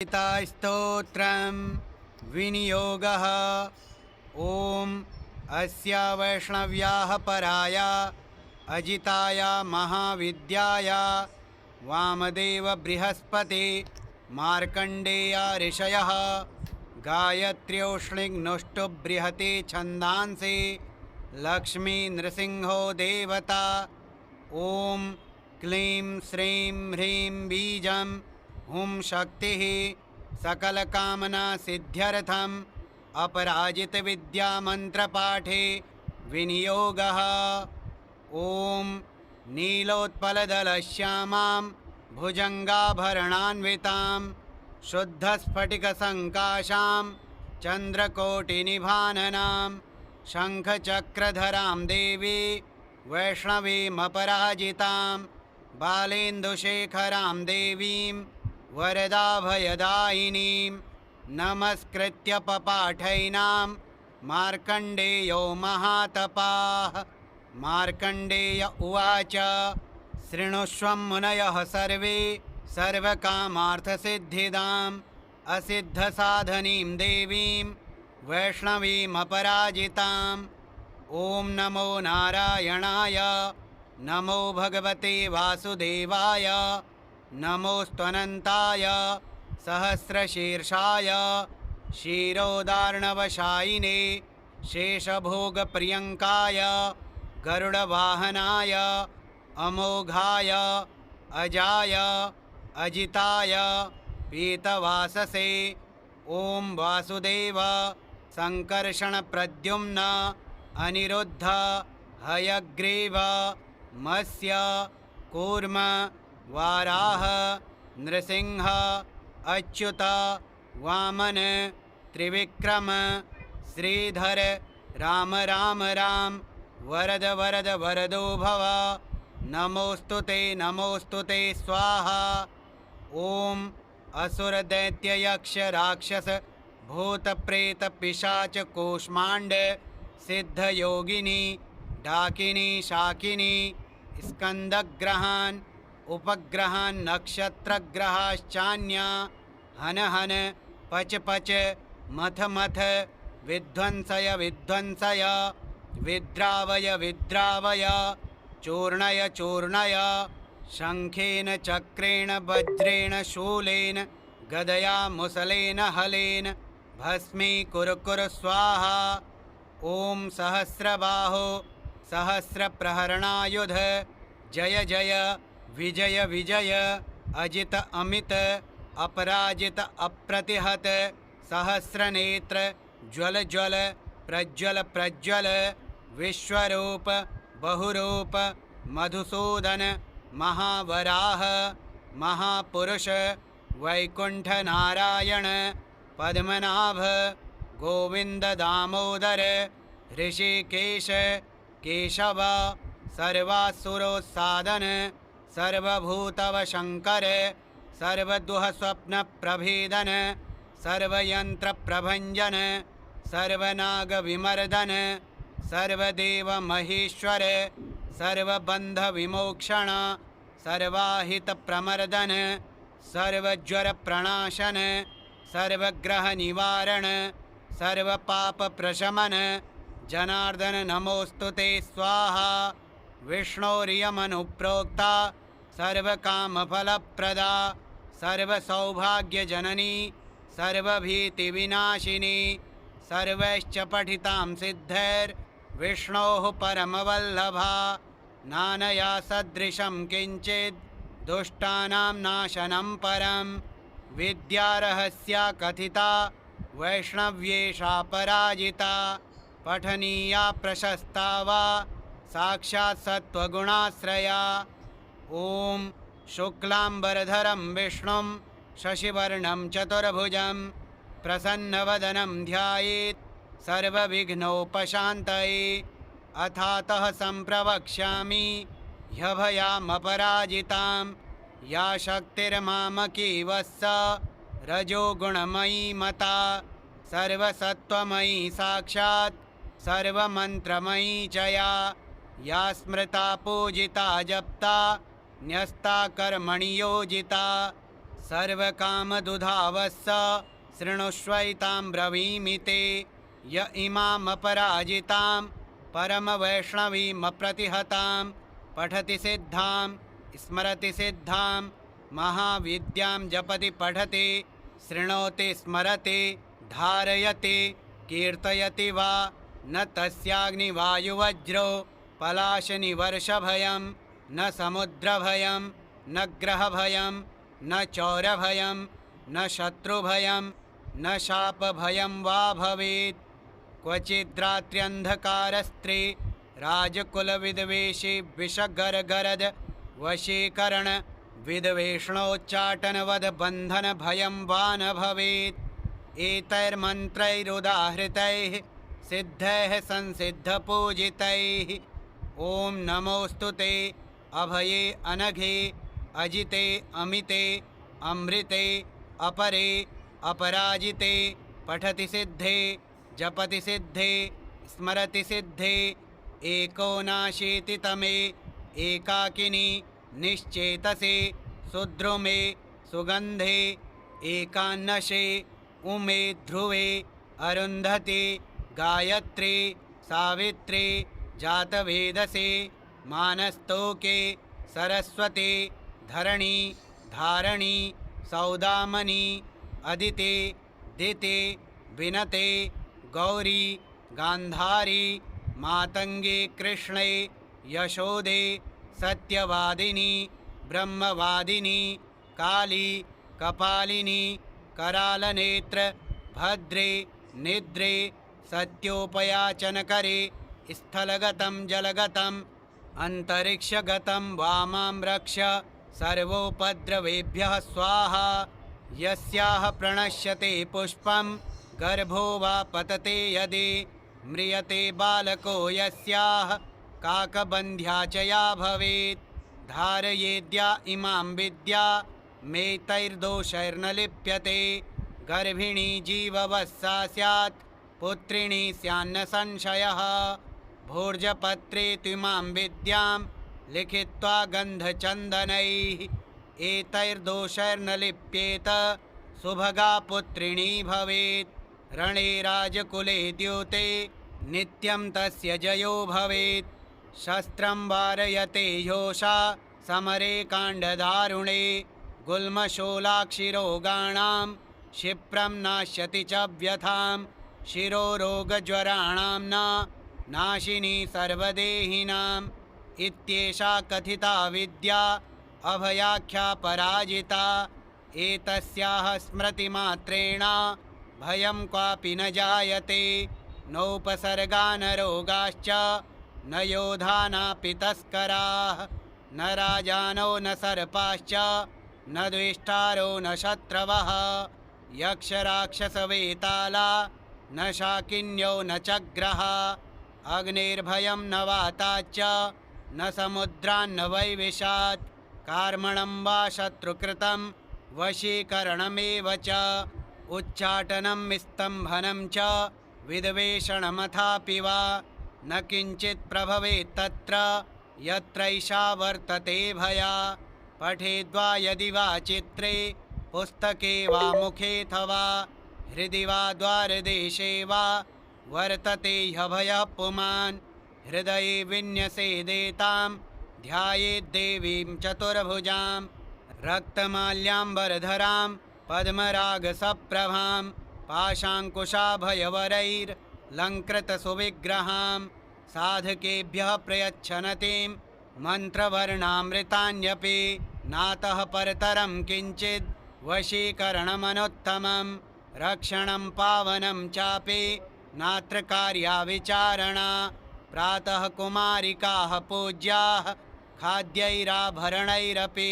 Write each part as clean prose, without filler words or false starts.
स्तोत्रं विनियोगः। ॐ अस्या वैष्णव्याः पराया अजिताया महाविद्याया वामदेव बृहस्पति मार्कण्डेया ऋषयः गायत्र्योष्णिग्नुष्टु बृहते छन्दांसि लक्ष्मी नृसिंहो देवता। ॐ क्लीं श्रीं ह्रीं बीजं हुं शक्तिः सकलकामना सिद्ध्यर्थम् अपराजित विद्या मंत्रपाठे विनियोगः। ॐ नीलोत्पलदलश्यामां भुजङ्गाभरणान्वितां शुद्धस्फटिकसङ्काशां चन्द्रकोटिनिभाननां शङ्खचक्रधरां देवी वैष्णवीमपराजितां बालेन्दुशेखरां देवीं वरदाभयदायिनीं नमस्कृत्य पपाठैनां मार्कण्डेयो महातपाः। मार्कण्डेय उवाच शृणुष्वं मुनयः सर्वे सर्वकामार्थसिद्धिदाम् असिद्धसाधनीं देवीं वैष्णवीमपराजिताम्। ॐ नमो नारायणाय नमो भगवते वासुदेवाय नमोऽस्त्वनन्ताय सहस्रशीर्षाय क्षीरोदार्णवशायिने शेषभोगप्रियङ्काय गरुडवाहनाय अमोघाय अजाय अजिताय पीतवाससे। ॐ वासुदेव सङ्कर्षणप्रद्युम्न अनिरुद्ध हयग्रीव मत्स्य कूर्म वाराह नृसिंह अच्युत वामन त्रिविक्रम श्रीधर राम राम राम वरद वरद वरदो भव। नमोस्तुते नमोस्तुते स्वाहा। ॐ असुर दैत्य यक्ष राक्षस भूत प्रेत पिशाच कूष्मांड सिद्ध योगिनी डाकिनी शाकिनी स्कंदग्रहान् उपग्रहान् नक्षत्रग्रहाश्चान्या हन हन पच पच मथ मथ विध्वंसय विध्वंसय विद्रावय विद्रावय चूर्णय चूर्णय शंखेन चक्रेण वज्रेण शूलेन गदया मुसलेन हलेन भस्मीकुरु कुरु स्वाहा। ॐ सहस्रबाहो सहस्रप्रहरणायुध जय जय विजय विजय अजित अमित अपराजित अप्रतिहत सहस्रनेत्र ज्वल ज्वल प्रज्वल प्रज्वल विश्वरूप बहुरूप मधुसूदन महावराह महापुरुष वैकुंठ नारायण पद्मनाभ गोविंद दामोदर ऋषिकेश केशव सर्वासुरोत्सादन सर्वभूतवशङ्कर सर्वदुःस्वप्नप्रभेदन सर्वयन्त्रप्रभञ्जन सर्वनागविमर्दन सर्वदेवमहेश्वर सर्वबन्धविमोक्षण सर्वाहितप्रमर्दन सर्वज्वरप्रणाशन सर्वग्रहनिवारण सर्वपापप्रशमन जनार्दन नमोस्तुते स्वाहा। विष्णोरियमनुप्रोक्ता सर्वकामफलप्रदा सर्वसौभाग्यजननी सर्वभीतिविनाशिनी सर्वैश्च पठितां सिद्धैर्विष्णोः परमवल्लभा नानया सदृशं किञ्चित् दुष्टानां नाशनं परं विद्यारहस्या कथिता वैष्णव्येषा पराजिता पठनीया प्रशस्ता वा साक्षात् सत्त्वगुणाश्रया। ॐ शुक्लाम्बरधरं विष्णुं शशिवर्णं चतुर्भुजं प्रसन्नवदनं ध्यायेत् सर्वविघ्नोपशान्तये। अथातः सम्प्रवक्ष्यामि ह्यभयामपराजितां या शक्तिर्मामकी वत्स रजोगुणमयी मता सर्वसत्त्वमयी साक्षात् सर्वमन्त्रमयी च या स्मृता पूजिता जप्ता न्यस्ता कर्मणि योजिता सर्वकामदुधावस्स शृणुष्वैतां ब्रवीमि ते य इमामपराजितां परमवैष्णवीमप्रतिहतां पठति सिद्धां स्मरति सिद्धां महाविद्यां जपति पठति शृणोति स्मरति धारयति कीर्तयति वा न तस्याग्निवायुवज्रो पलाशनिवर्षभयं न समुद्रभयं न ग्रहभयं न चौरभयं न शत्रुभयं न शापभयं वा भवेत्। क्वचिद्रात्र्यन्धकारस्त्रे राजकुलविद्वेषे विषगरगरद वशीकरण विद्वेषणोच्चाटनवद बन्धनभयं वा न भवेत्। एतैर्मन्त्रैरुदाहृतैः सिद्धैः संसिद्धपूजितैः ॐ नमोऽस्तु ते अभये अनघे अजिते अमिते अमृते अपरे अपराजिते पठति सिद्धे जपति सिद्धे स्मरति सिद्धे एकोनाशीतितमे एकाकिनी निश्चेतसे सुद्रुमे सुगन्धे एकान्नशे उमे ध्रुवे अरुन्धति गायत्री सावित्री जातवेदसे मानस्तोके सरस्वती धरणी धारणी सौदामनी अदिते दिते विनते गौरी गान्धारी मातंगी कृष्णे यशोदे सत्यवादिनी ब्रह्मवादिनी काली कपालिनी करालनेत्र भद्रे निद्रे सत्योपयाचनकरे स्थलगतं जलगतं अंतरिक्षगतं वामां रक्ष सर्वोपद्रवेभ्यः स्वाहा। यस्याः प्रणश्यते पुष्पं गर्भो वा पतते यदि म्रियते बालको यस्याः काकबन्ध्या च या भवेत्। धारयेद्या इमां विद्या मेतैर्दोषैर्न लिप्यते। गर्भिणी जीववत्सा स्यात् पुत्रिणी स्यान्न संशयः। भोर्जपत्रे त्विमां विद्यां लिखित्वा गन्धचन्दनैः एतैर्दोषैर्न लिप्येत सुभगा पुत्रिणी भवेत्। रणे राजकुले द्यूते नित्यं तस्य जयो भवेत्। शस्त्रं वारयते योषा समरे काण्डदारुणे गुल्मशूलाक्षिरोगाणां क्षिप्रं नाश्यति च व्यथां। शिरोरोगज्वराणां नाशिनी सर्वदेहिनाम् इत्येषा कथिता विद्या अभयाख्या पराजिता। एतस्याः स्मृतिमात्रेण भयं क्वापि न जायते। नोपसर्गा न रोगाश्च न योधा नापि तस्कराः न राजानो न सर्पाश्च न द्वेष्टारो न शत्रवः। यक्षराक्षसवेताला न शाकिन्यो न चग्रहा। अग्निर्भयं न वाताच्च न समुद्रान्न वैविशात्। कार्मणं वा शत्रुकृतं वशीकरणमेव च उच्चाटनं स्तम्भनं च विद्वेषणमथापि वा न किञ्चित् प्रभवेत् तत्र यत्रैषा वर्तते भया। पठेद्वा यदि वा चित्रे पुस्तके वा मुखेऽथवा हृदि वा द्वारदेशे वा वर्तते ह्यभयः पुमान्। हृदये विन्यसेदेतां ध्यायेद्देवीं चतुर्भुजां रक्तमाल्याम्बरधरां पद्मरागसप्रभां पाशाङ्कुशाभयवरैर्लङ्कृतसुविग्रहां। साधकेभ्यः प्रयच्छनतीं मन्त्रवर्णामृतान्यपि नातः परतरं किञ्चिद् वशीकरणमनुत्तमं। रक्षणं पावनं चापि नात्र कार्या विचारणा। प्रातः कुमारिकाः पूज्याः खाद्यैराभरणैरपि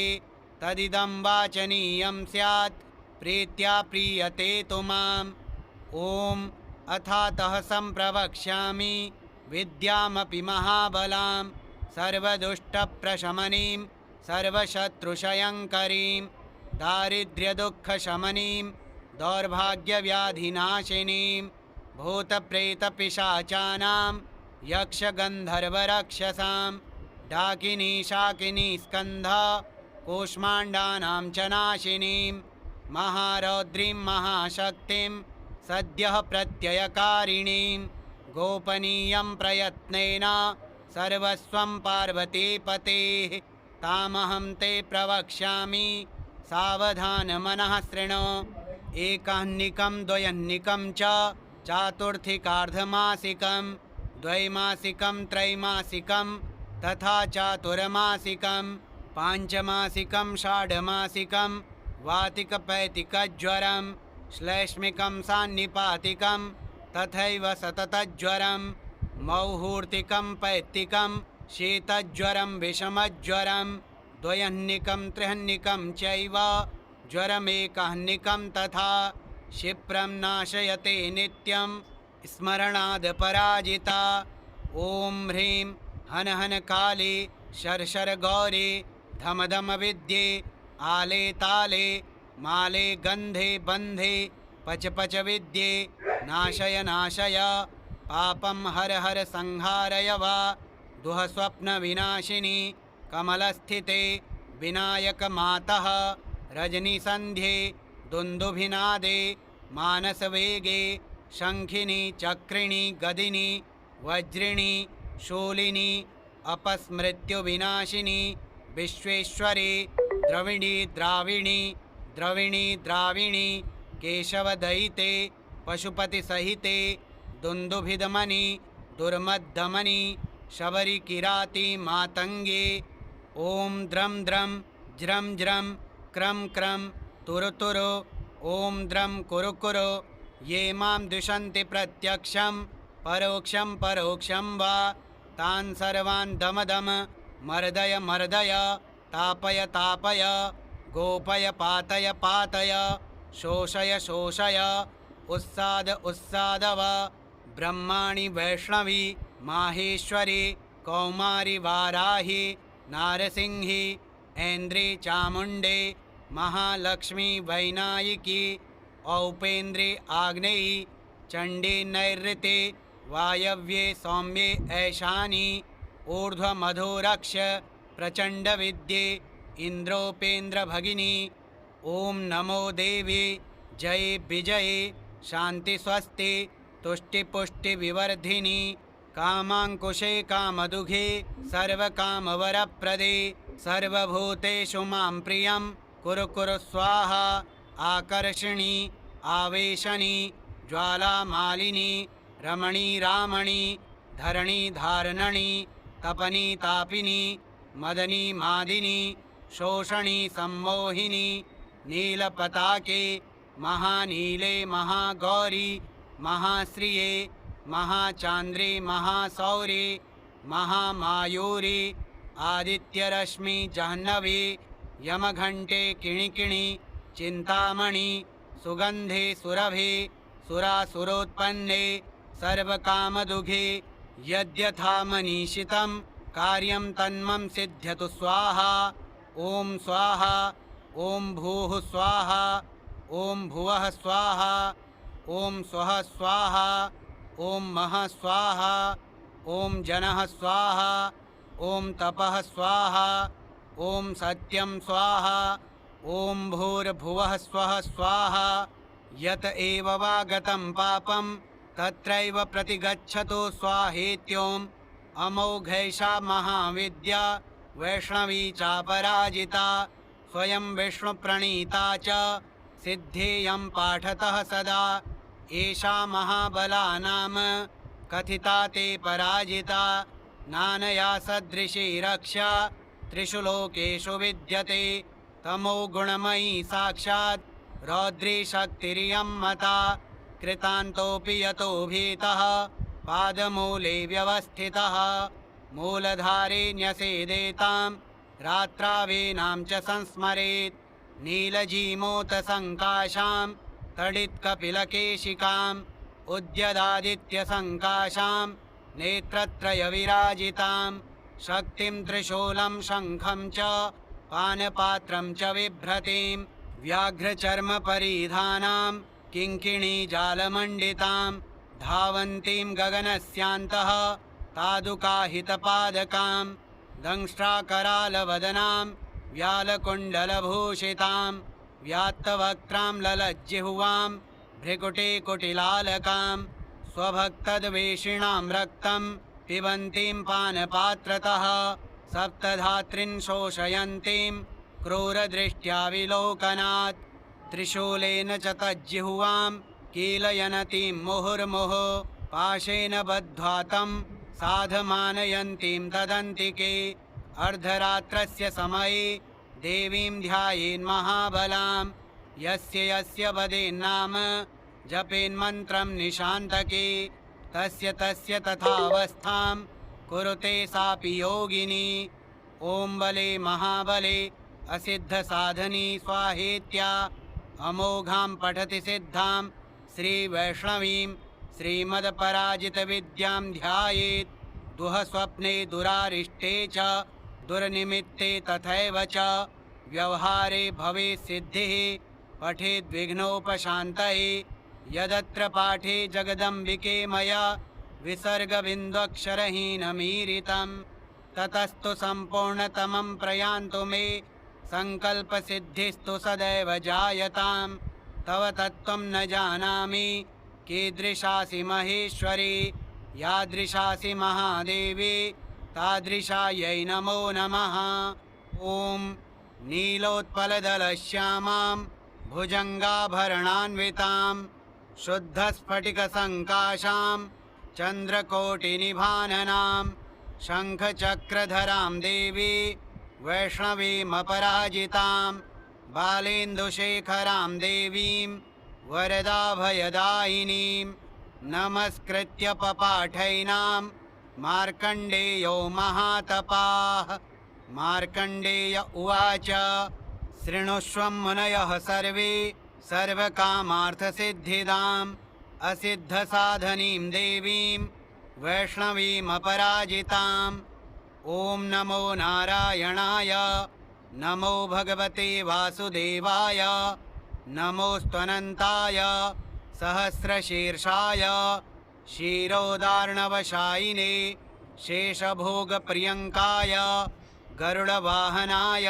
तदिदं वाचनीयं स्यात् प्रीत्या प्रीयते तु माम्। ॐ अथातः सम्प्रवक्ष्यामि विद्यामपि महाबलां सर्वदुष्टप्रशमनीं सर्वशत्रुक्षयङ्करीं दारिद्र्यदुःखशमनीं दौर्भाग्यव्याधिनाशिनीं भूतप्रेतपिशाचानां यक्षगन्धर्वरक्षसां डाकिनी शाकिनी स्कन्धा कूष्माण्डानां च नाशिनीं महारौद्रीं महाशक्तिं सद्यः प्रत्ययकारिणीं गोपनीयं प्रयत्नेन सर्वस्वं पार्वतीपतेः तामहं ते प्रवक्ष्यामि सावधानमनः शृणु। एकह्निकं द्वयह्निकं च चातुर्थिकार्धमासिकं द्वैमासिकं त्रैमासिकं तथा चातुर्मासिकं पाञ्चमासिकं षाड्मासिकं वातिकपैतिकज्वरं श्लैष्मिकं सान्निपातिकं तथैव सततज्वरं मौहूर्तिकं पैत्तिकं शीतज्वरं विषमज्वरं द्वयह्निकं त्र्यह्निकं चैव ज्वरमेकह्निकं तथा क्षिप्रं नाशयते नित्यं स्मरणाद् पराजिता। ॐ ह्रीं हन हन काली शर्षर गौरी धम धम विद्ये आले ताले माले गन्धे बन्धे पच पच विद्ये नाशय नाशय पापं हर हर संहारय वा दुह स्वप्न विनाशिनी कमलस्थिते विनायक मातः रजनीसन्ध्ये दुन्दुभिनादे मानसवेगे शङ्खिनी चक्रिणी गदिनी वज्रिणी शूलिनी अपस्मृत्युविनाशिनी विश्वेश्वरी द्रविणी द्राविणी द्रविणी द्राविणी केशवदयिते पशुपतिसहिते दुन्दुभिदमनि दुर्मद्दमनि शबरिकिराति मातङ्गे। ॐ द्रं द्रं ज्रं ज्रं क्रं क्रं तुरु तुरु ॐ द्रं कुरु कुरु ये मां द्विषन्ति प्रत्यक्षं परोक्षं परोक्षं वा तान् सर्वान् दम दम मर्दय मर्दय तापय तापय गोपय पातय पातय शोषय शोषय उत्साद उत्सादव ब्रह्माणि वैष्णवी माहेश्वरी कौमारी वाराही नारसिंही ऐन्द्री चामुण्डे महालक्ष्मी वैनायिकी औपेन्द्री आग्नेयी चण्डी नैऋते वायव्ये सौम्ये ऐशानी ऊर्ध्वमधोरक्ष प्रचण्डविद्ये इन्द्रोपेन्द्रभगिनी। ॐ नमो देवी जय विजये शान्ति स्वस्ति तुष्टिपुष्टिविवर्धिनी कामाङ्कुशे कामदुघे सर्वकामवरप्रदे सर्वभूतेषु मां प्रियं कुरु कुरु स्वाहा आकर्षणी आवेशनी ज्वालामालिनी रमणी रामणी धरणी धारणणी तपनी तापिनी मदनी मादिनी शोषणी सम्मोहिनी नीलपताके महानीले महागौरी महाश्रिये महाचान्द्रे महासौरे महामायूरी आदित्यरश्मि जाह्नवी यमघण्टे किणिकिणि चिन्तामणि सुगन्धे सुरभे सुरासुरोत्पन्ने सर्वकामदुघे यद्यथा मनीषितं कार्यं तन्मं सिद्ध्यतु स्वाहा। ॐ स्वाहा ॐ भूः स्वाहा ॐ भुवः स्वाहा ॐ स्वः स्वाहा ॐ महः स्वाहा ॐ जनः स्वाहा ॐ तपः स्वाहा ॐ सत्यं स्वाहा ॐ भूर्भुवः स्वः स्वाहा। यत एव वा गतं पापं तत्रैव प्रतिगच्छतु स्वाहेत्योम् अमोघैषा महाविद्या वैष्णवी चापराजिता स्वयं विष्णुप्रणीता च सिद्धेयं पाठतः सदा एषा महाबला नाम कथिता ते पराजिता नानया सदृशी रक्षा त्रिषु लोकेषु विद्यते तमो गुणमयी साक्षात् रौद्री शक्तिरियं मता कृतान्तोऽपि यतो भीतः पादमूले व्यवस्थितः मूलधारे न्यसेदेतां रात्रावीनां च संस्मरेत् नीलजीमूतसङ्काशां तडित्कपिलकेशिकाम् उद्यदादित्यसङ्काशां नेत्रत्रयविराजितां शक्तिं त्रिशूलं शङ्खं च पानपात्रं च बिभ्रतीं व्याघ्रचर्मपरिधानां किङ्किणीजालमण्डितां धावन्तीं गगनस्यान्तः तादुकाहितपादकां दंष्ट्राकरालवदनां व्यालकुण्डलभूषितां व्यात्तवक्त्रां ललज्जिह्वां भ्रिकुटिकुटिलालकां स्वभक्तद्वेषिणां रक्तं पिबन्तीं पानपात्रतः सप्तधात्रीन् शोषयन्तीं क्रूरदृष्ट्या विलोकनात् त्रिशूलेन च तज्जिह्वां कीलयनतीं मुहुर्मुहुः पाशेन बद्ध्वा तं साधमानयन्तीं तदन्तिके अर्धरात्रस्य समये देवीं ध्यायेन्महाबलां यस्य यस्य वदेन्नाम जपेन्मन्त्रं निशान्तके तस्य तस्य तथावस्थां कुरुते सापि योगिनी। ॐ बले महाबले असिद्धसाधनी स्वाहेत्या अमोघां पठति सिद्धां श्रीवैष्णवीं श्रीमदपराजितविद्यां ध्यायेत् दुःस्वप्ने दुरारिष्टे च दुर्निमित्ते तथैव च व्यवहारे भवेत् सिद्धिः पठेद्विघ्नोपशान्तये यदत्र पाठे जगदम्बिके मया विसर्गबिन्दुक्षरहीनमीरितं ततस्तु सम्पूर्णतमं प्रयान्तु मे सङ्कल्पसिद्धिस्तु सदैव जायतां तव तत्त्वं न जानामि कीदृशासि महेश्वरी यादृशासि महादेवी तादृशायै नमो नमः। ॐ नीलोत्पलदलश्यामां भुजङ्गाभरणान्वितां शुद्धस्फटिकसङ्काशां चन्द्रकोटिनिभाननां शङ्खचक्रधरां देवी वैष्णवीमपराजितां बालेन्दुशेखरां देवीं वरदाभयदायिनीं नमस्कृत्य पपाठैनां मार्कण्डेयो महातपाः। मार्कण्डेय उवाच शृणुष्व मुनयः सर्वे सर्वकामार्थसिद्धिदाम् असिद्धसाधनीं देवीं वैष्णवीमपराजिताम्। ॐ नमो नारायणाय नमो भगवते वासुदेवाय नमोऽस्त्वनन्ताय सहस्रशीर्षाय क्षीरोदार्णवशायिने शेषभोगप्रियङ्काय गरुडवाहनाय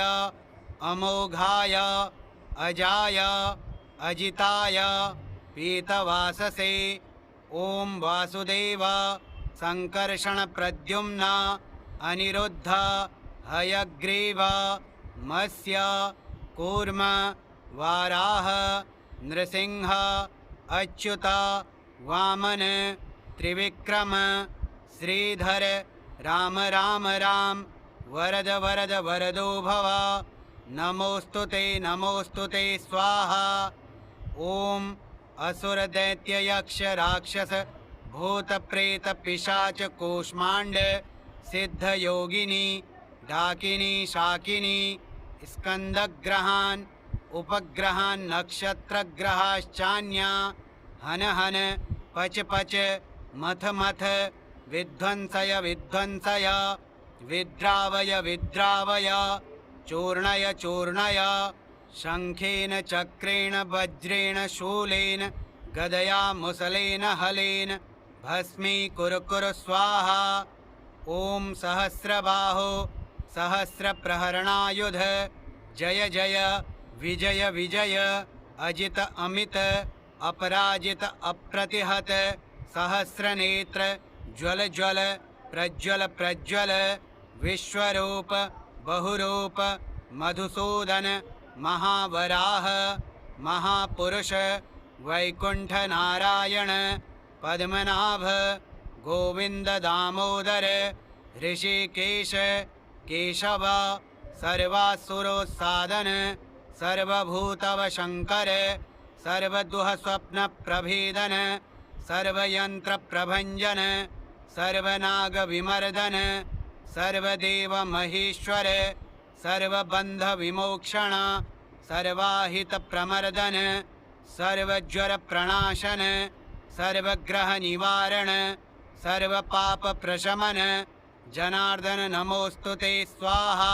अमोघाय अजाय अजिताय पीतवाससे। ॐ वासुदेव सङ्कर्षणप्रद्युम्न अनिरुद्ध हयग्रीव मत्स्य कूर्म वाराह नृसिंह अच्युत वामन त्रिविक्रम श्रीधर राम राम राम वरद वरद वरदो भव नमोस्तु ते स्वाहा। ॐ असुरदैत्ययक्ष राक्षस भूतप्रेतपिशाच कूष्माण्ड सिद्धयोगिनी डाकिनी शाकिनी स्कन्दग्रहान् उपग्रहान् नक्षत्रग्रहाश्चान्या हन हन पच पच मथ मथ विध्वंसय विध्वंसय विद्रावय विद्रावय चूर्णय चूर्णय शङ्खेन चक्रेण वज्रेण शूलेन गदया मुसलेन हलेन भस्मीकुरु कुरु स्वाहा। ॐ सहस्रबाहो सहस्रप्रहरणायुध जय जय विजय विजय अजित अमित अपराजित अप्रतिहत सहस्रनेत्र ज्वल ज्वल प्रज्वल प्रज्वल विश्वरूप बहुरूप मधुसूदन महावराह महापुरुष वैकुण्ठनारायण पद्मनाभ गोविन्द दामोदर ऋषिकेश केशव सर्वासुरोत्सादन सर्वभूतवशङ्कर सर्वदुःस्वप्नप्रभेदन सर्वयन्त्रप्रभञ्जन सर्वनागविमर्दन सर्वदेवमहेश्वर सर्वबन्धविमोक्षण सर्वाहितप्रमर्दन सर्वज्वरप्रणाशन सर्वग्रहनिवारण सर्वपापप्रशमन जनार्दन नमोऽस्तु ते स्वाहा।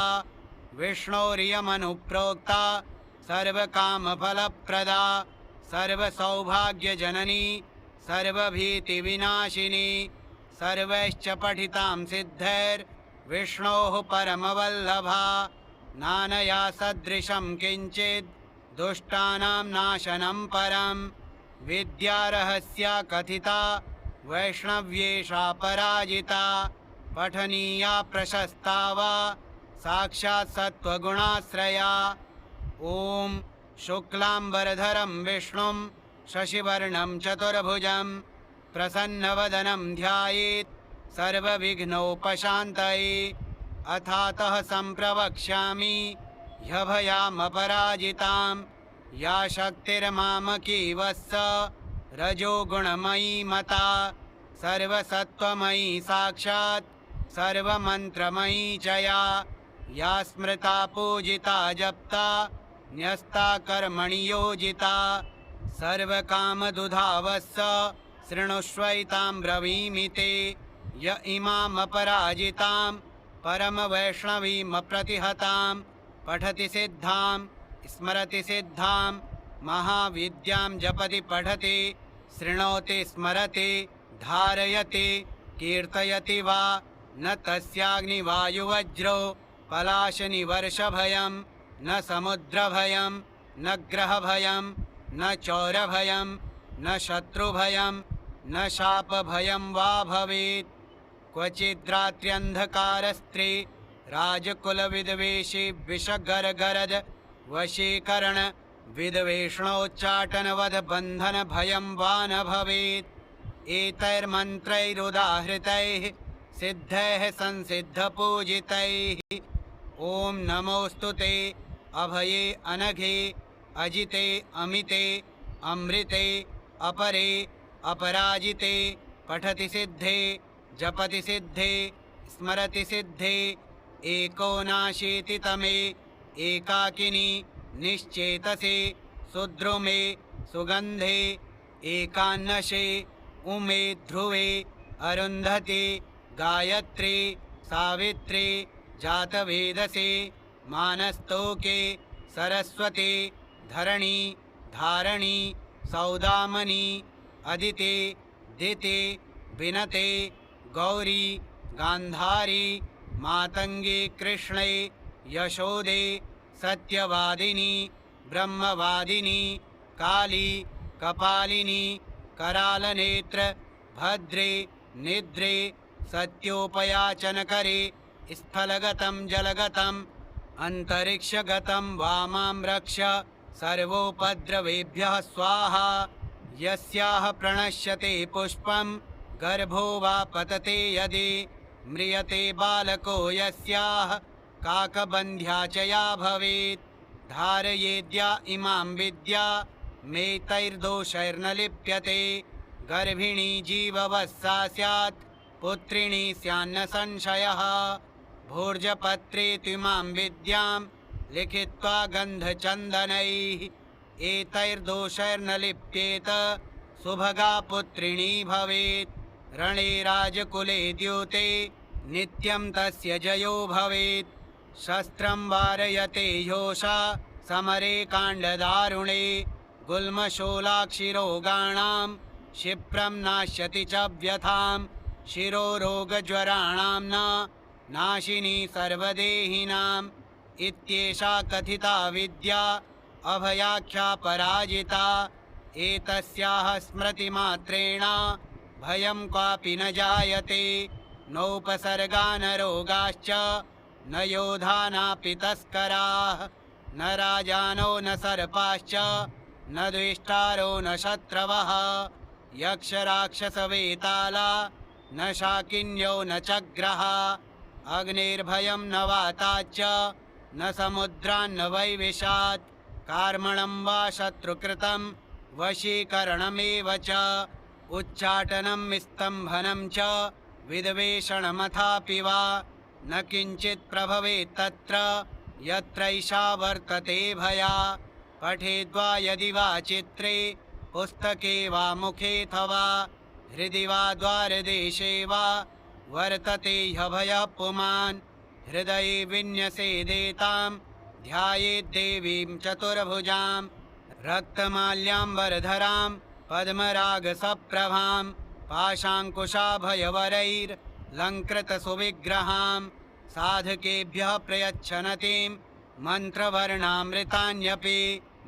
विष्णोरियमनुप्रोक्ता सर्वकामफलप्रदा सर्वसौभाग्यजननी सर्वभीतिविनाशिनी सर्वैश्च पठितां सिद्धैर्विष्णोः परमवल्लभा नानया सदृशं किञ्चित् दुष्टानां नाशनं परं विद्यारहस्या कथिता वैष्णव्येषा पराजिता पठनीया प्रशस्ता वा साक्षात् सत्त्वगुणाश्रया। ॐ शुक्लाम्बरधरं विष्णुं शशिवर्णं चतुर्भुजं प्रसन्नवदनं ध्यायेत् सर्वविघ्नोपशान्तये। अथातः सम्प्रवक्ष्यामि ह्यभयामपराजितां या शक्तिर्मामकी वत्स रजोगुणमयी मता सर्वसत्त्वमयी साक्षात् सर्वमन्त्रमयी च या स्मृता पूजिता जप्ता न्यस्ता कर्मणि योजिता सर्वकामदुधा वत्स शृणुष्वैतां ब्रवीमि ते। य इमामपराजितां परमवैष्णवीमप्रतिहतां पठति सिद्धां स्मरति सिद्धां महाविद्यां जपति पठति शृणोति स्मरति धारयति कीर्तयति वा न तस्याग्निवायुवज्रो पलाशनिवर्षभयं न समुद्रभयं न ग्रहभयं न चौरभयं न शत्रुभयं न शापभयं वा भवेत्। क्वचिद्रात्र्यन्धकारस्त्रे राजकुलविद्वेषी विषगरगरद वशीकरण विद्वेषणोच्चाटनवध बन्धनभयं वा न भवेत्। एतैर्मन्त्रैरुदाहृतैः सिद्धैः संसिद्धपूजितैः ॐ नमोऽस्तु ते अभये अनघे अजिते अमिते अमृते अपरे अपराजिते पठति सिद्धे जपति सिद्धे स्मरति सिद्धे एकोनाशीतितमे एकाकिनी निश्चेतसे सुद्रुमे सुगन्धे एकान्नशे उमे ध्रुवे अरुन्धति गायत्री सावित्री जातवेदसे मानस्तोके सरस्वती धरणी धारणी सौदामनी अदिते दिते विनते गौरी गान्धारी मातंगी कृष्णे यशोदे सत्यवादिनी ब्रह्मवादिनी काली कपालिनी करालनेत्र भद्रे निद्रे सत्योपयाचनकरे स्थलगतं जलगतं अंतरिक्षगतं वामां रक्ष सर्वोपद्रवेभ्यः स्वाहा। यस्याः प्रणश्यते पुष्पं गर्भो वा पतते यदि म्रियते बालको यस्याः काकबन्ध्या च या भवेत्। धारयेद्या इमां विद्या मेतैर्दोषैर्न लिप्यते गर्भिणी जीववत्सा स्यात् पुत्रिणी स्यान्न संशयः। भोर्जपत्रे त्विमां विद्यां लिखित्वा गन्धचन्दनैः एतैर्दोषैर्न लिप्येत सुभगा पुत्रिणी भवेत्। रणे राजकुले द्यूते नित्यं तस्य जयो भवेत्। शस्त्रं वारयते योषा समरे काण्डदारुणे गुल्मशूलाक्षिरोगाणां क्षिप्रं नाश्यति च व्यथां शिरोरोगज्वराणां न नाशिनी सर्वदेहिनाम्। इत्येषा कथिता विद्या अभयाख्या पराजिता एतस्याः स्मृतिमात्रेण भयं क्वापि न जायते नोपसर्गा न रोगाश्च न योधा नापि तस्कराः न राजानो न सर्पाश्च न द्वेष्टारो न शत्रवः यक्षराक्षसवेताला न शाकिन्यो न चग्रहा अग्निर्भयं न वाताच्च न समुद्रान्न वैविशात् कार्मणं वा शत्रुकृतं वशीकरणमेव च उच्चाटनं स्तम्भनं च विद्वेषणमथापि वा न किञ्चित् प्रभवेत् तत्र यत्रैषा वर्तते भया। पठेद्वा यदि वा चित्रे पुस्तके वा मुखेऽथवा हृदि वा द्वारदेशे वा वर्तते ह्यभयः पुमान्। हृदये विन्यसेदेतां ध्यायेद्देवीं चतुर्भुजां रक्तमाल्याम्बरधरां पद्मरागसप्रभां पाशाङ्कुशाभयवरैर्लङ्कृतसुविग्रहां साधकेभ्यः प्रयच्छनतीं मन्त्रवर्णामृतान्यपि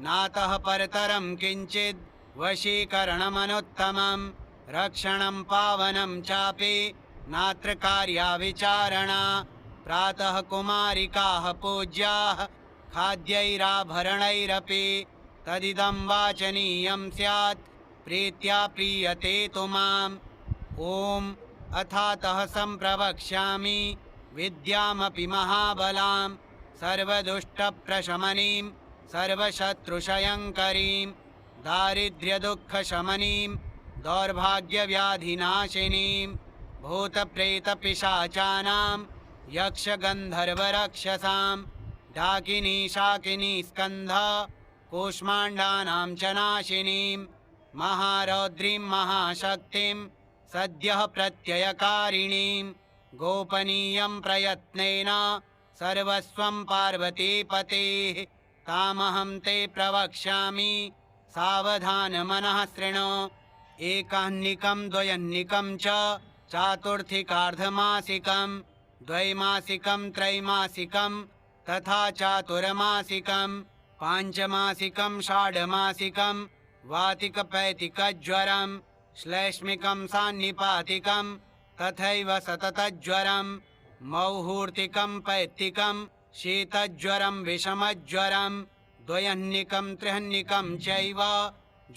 नातः परतरं किञ्चिद् वशीकरणमनुत्तमं रक्षणं पावनं चापि नात्र कार्या विचारणा प्रातः कुमारिकाः पूज्याः खाद्यैराभरणैरपि तदिदं वाचनीयं स्यात् प्रीत्या प्रीयते तु माम् ॐ अथातः सम्प्रवक्ष्यामि विद्यामपि महाबलां सर्वदुष्टप्रशमनीं सर्वशत्रुक्षयङ्करीं दारिद्र्यदुःखशमनीं दौर्भाग्यव्याधिनाशिनीं भूतप्रेतपिशाचानां यक्षगन्धर्वरक्षसां डाकिनी शाकिनी स्कन्ध कूष्माण्डानां च नाशिनीं महारौद्रीं महाशक्तिं सद्यः प्रत्ययकारिणीं गोपनीयं प्रयत्नेन सर्वस्वं पार्वतीपतेः तामहं ते प्रवक्ष्यामि सावधानमनः शृणु एकाह्निकं द्वयह्निकं च चातुर्थिकार्धमासिकं द्वैमासिकं त्रैमासिकं तथा चातुर्मासिकं पाञ्चमासिकं षाड्मासिकं वातिकपैतिकज्वरं श्लैष्मिकं सान्निपातिकं तथैव सततज्वरं मौहूर्तिकं पैत्तिकं शीतज्वरं विषमज्वरं द्वयह्निकं त्रिह्निकं चैव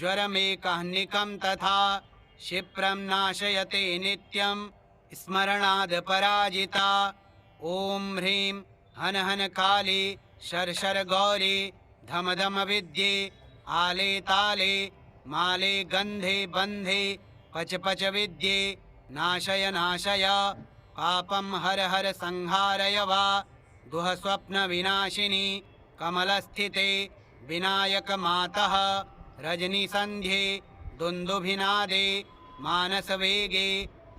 ज्वरमेकाह्निकं तथा क्षिप्रं नाशयते नित्यं स्मरणाद् पराजिता ॐ ह्रीं हन हन काली शर्षर गौरी धम धम विद्ये आले ताले माले गन्धे बन्धे पच पच विद्ये नाशय नाशय पापं हर हर संहारय वा दुह स्वप्न विनाशिनी कमलस्थिते विनायक मातः रजनीसन्ध्ये दुन्दुभिनादे मानसवेगे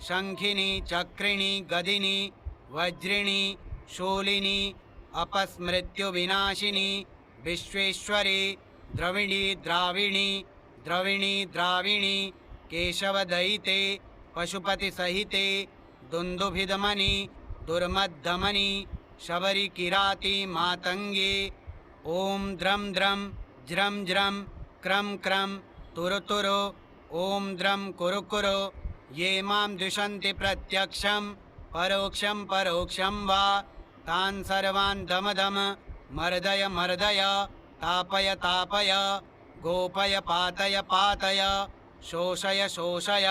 शङ्खिनी चक्रिणी गदिनी वज्रिणी शूलिनी अपस्मृत्युविनाशिनी विश्वेश्वरी द्रविणी द्राविणी द्रविणी द्राविणी केशवदयिते पशुपतिसहिते दुन्दुभिदमनी दुर्मद्दमनी शबरी किराती मातंगे ॐ द्रं द्रं ज्रं ज्रं क्रं क्रं तुरु तुरु ॐ द्रं कुरु कुरु ये मां द्विषन्ति प्रत्यक्षं परोक्षं परोक्षं वा तान् सर्वान् दम दम मर्दय मर्दय तापय तापय गोपय पातय पातय शोषय शोषय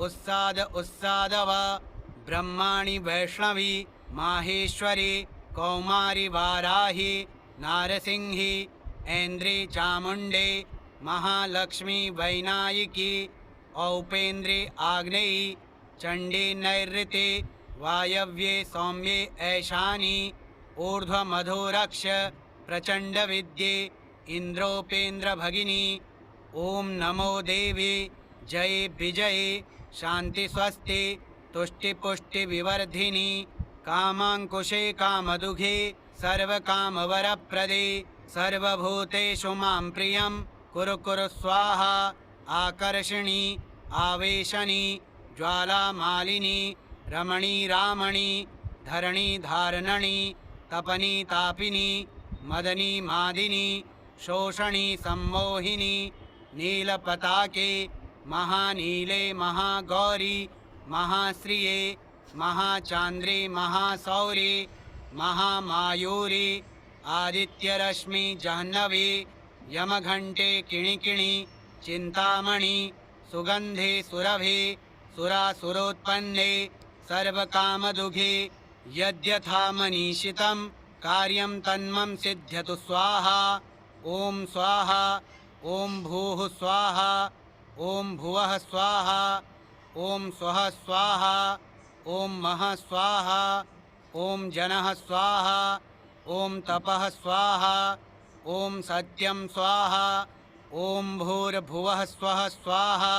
उत्साद उत्सादव ब्रह्माणि वैष्णवी माहेश्वरी कौमारी वाराही नारसिंही ऐन्द्री चामुण्डे महालक्ष्मी वैनायिकी औपेन्द्री आग्नेयी चण्डी नैऋति वायव्ये सौम्ये ऐशानी ऊर्ध्वमधोरक्ष प्रचण्डविद्ये इन्द्रोपेन्द्रभगिनी ॐ नमो देवी जय विजये शान्ति स्वस्ति तुष्टिपुष्टिविवर्धिनी कामाङ्कुशे कामदुघे सर्वकामवरप्रदे सर्वभूतेषु मां प्रियं कुरु कुरु स्वाहा आकर्षणी आवेशनी ज्वालामालिनी रमणी रामणी धरणी धारणणी तपनी तापिनी मदनी मादिनी शोषणी सम्मोहिनी नीलपताके महानीले महागौरी महाश्रिये महाचान्द्रे महासौरे महामायूरी आदित्यरश्मि जाह्नवी यमघण्टे किणिकिणि चिन्तामणि सुगन्धे सुरभे सुरासुरोत्पन्ने सर्वकामदुघे यद्यथा मनीषितं कार्यं तन्मं सिद्ध्यतु स्वाहा ॐ स्वाहा ॐ भूः स्वाहा ॐ भुवः स्वाहा ॐ स्वः स्वाहा ॐ महः स्वाहा ॐ जनः स्वाहा ॐ तपः स्वाहा ॐ सत्यं स्वाहा ॐ भूर्भुवः स्वः स्वाहा